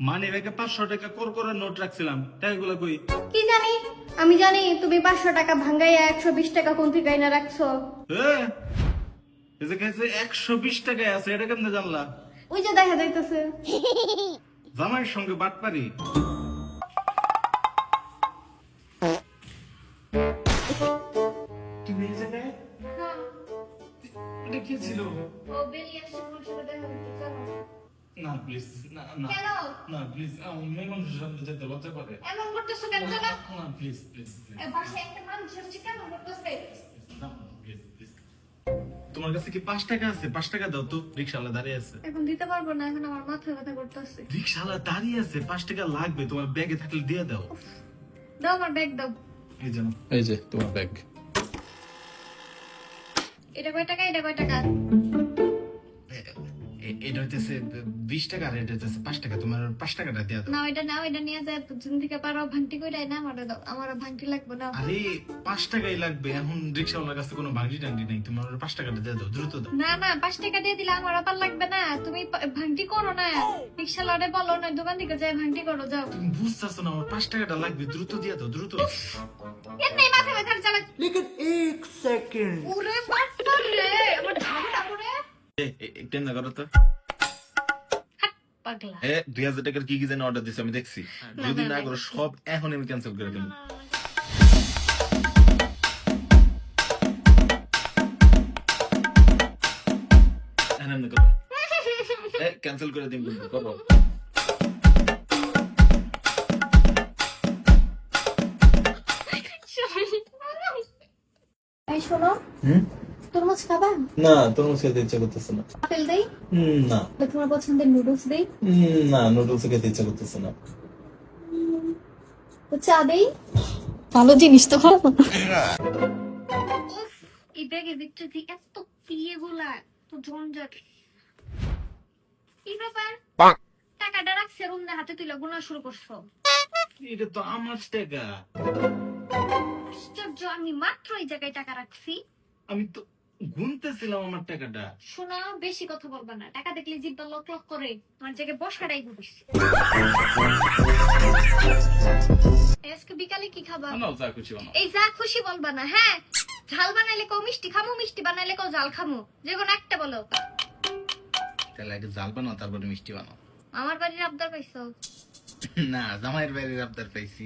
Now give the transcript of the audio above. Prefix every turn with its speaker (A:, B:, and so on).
A: মানে ব্যাগে 500 টাকা করে নোট রাখছিলাম, টাকাগুলো কই?
B: কি জানি, আমি জানি তুমি 500 টাকা ভাঙ্গাইয়া 120 টাকা কোন থেকে আইনা রাখছো।
A: এই যে কাছে 120 টাকায় আছে, এটা কেমনে জানলা?
B: ওই যে দেখা যাইতেছে।
A: জামাইয়ের সঙ্গে বাটপারি। তুমি এই জায়গায়? এটা কি ছিল?
B: ও বেরিয়ে আসছে, তোমার সাথে দেখা করতে চলো।
A: না প্লিজ, না না
B: কেন?
A: না প্লিজ, আমি মেয়ে মানুষের সামনে যেতে লজ্জা করে।
B: এমন করতেছো কেন জানো?
A: না প্লিজ প্লিজ
B: বাসায় একটা মানুষ আছে, কেমন করতেছে?
A: Please please. তোমার কাছে কি 5 টাকা আছে? 5 টাকা দাও তো, রিকশাওয়ালা দাঁড়িয়ে আছে।
B: এখন দিতে পারবো না, এখন আমার মাথা ব্যথা করতেছে।
A: রিকশাওয়ালা দাঁড়িয়ে আছে, 5 টাকা লাগবে, তোমার ব্যাগে থাকলে দিয়ে দাও।
B: দাও আমার ব্যাগ দাও।
A: এই জানো, এই যে তোমার ব্যাগ।
B: এটা কয় টাকা, এটা কয় টাকা?
A: এটা হইতেছে 20 টাকা, আর এটা হইতেছে 5 টাকা। তোমার 5 টাকাটা দিয়ে দাও।
B: না ওইটা নাও, এটা নিয়ে যায় তুমি থেকে পারো ভাঙটি কইরাই না আমারে দাও, আমার ভাঙটি লাগবে না।
A: আরে 5 টাকাই লাগবে, এখন রিকশাওয়ালার কাছে কোনো ভাঙটি টাঙ্গি নাই, তোমার 5 টাকাটা দিয়ে দাও, দ্রুত দাও।
B: না না 5 টাকা দিয়ে দিলে আমার আবার লাগবে না, তুমি ভাঙটি করো না, রিকশাওয়ালারে বলো না দোকান থেকে যায় ভাঙটি করো যাও।
A: তুমি বুঝতেছো না, আমার 5 টাকাটা লাগবে, দ্রুত দিয়ে দাও, দ্রুত।
B: এমনি মাথা ব্যথা চালা।
C: लेकिन एक सेकंड
B: ওরে বাচ্চা রে, আমার ঝাড়া করে
A: একটু না করো তো।
B: পাগলা।
A: 2000 টাকার কি কি যেন অর্ডার দিছে আমি দেখছি, যদি না করো সব এখন আমি ক্যান্সেল করে দেব। এমনি করো, ক্যান্সেল করে দিন কিন্তু করো।
B: এই শোনো, তরমুজ খাবা?
D: না, তরমুজ খেতে ইচ্ছা করতেছে না।
B: আপেল দেই?
D: না
B: তোমার পছন্দের নুডলস দেই?
D: না, নুডলস খেতে ইচ্ছা করতেছে না।
B: তো চা দেই?
E: ভালো জিনিস তো খাবো।
B: এই ব্যাগের ভিতরে এত ফিয়েগুলা, তো ঝঞ্ঝাট। কি ব্যাপার? টাকাটা রাখছে রুম না, হাতে তুলে গোনা শুরু করছো।
A: এটা তো আমার টাকা।
B: আশ্চর্য, আমি মাত্র এই জায়গায় টাকা রাখছি।
A: আমি তো গুনতেছিলাম আমার টাকাটা।
B: শোনা, বেশি কথা বলবা না, টাকা দেখলে জিব্বা লক লক করে, আমার জায়গায় বসাটাই ঘুরিস। আজকে বিকালে কি খাবা?
A: বানাও, যা খুশি বানাও।
B: এই যা খুশি বলবা না, হ্যাঁ? ঝাল বানাইলে কেউ মিষ্টি খামু, মিষ্টি বানাইলে কেউ ঝাল খামু, যে কোনো একটা বলো।
A: তাহলে আগে জাল বানাও, তারপরে মিষ্টি বানাও।
B: আমার বাড়ির আবদার পাইছো?
A: না, জামাইয়ের বাড়ির আবদার পাইছি।